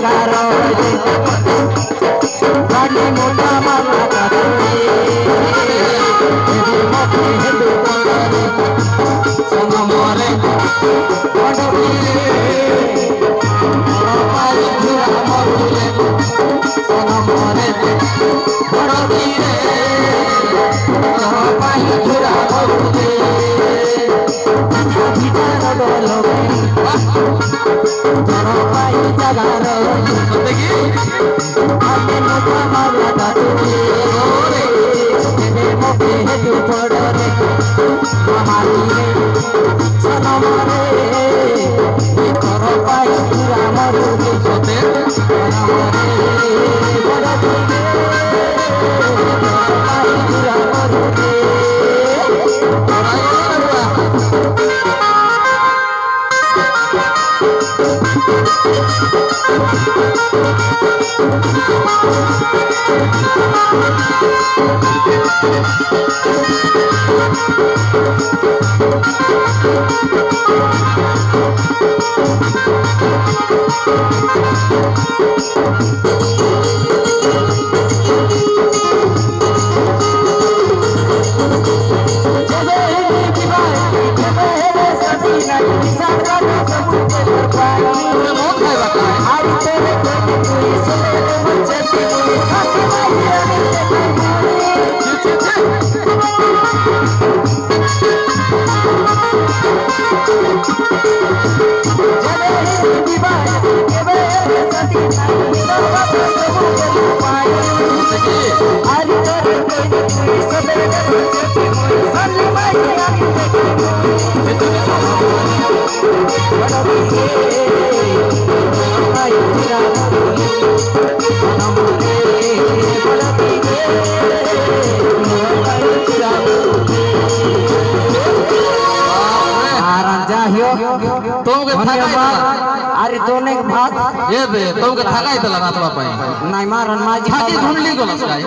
जगारो गाड़ी मोटा माला काटे मोटे हेतु पड़े सनमरे पड़े पाई घुरा मरुले सनमरे पड़े पाई घुरा मरुले भीतर डोलो जरा पाई जगारो देखी आते मोटा माला काटे मोटे हेतु पड़े हमारी रे सनम रे कर पाई पूरा मरुले सोते सनम रे बड़ दिले कर पाई पूरा मरुले अरे दोने भात ये बे तो के थागाई तला नाचवा पाई नाही मारन माझी छाती ढूंढली गोलस काय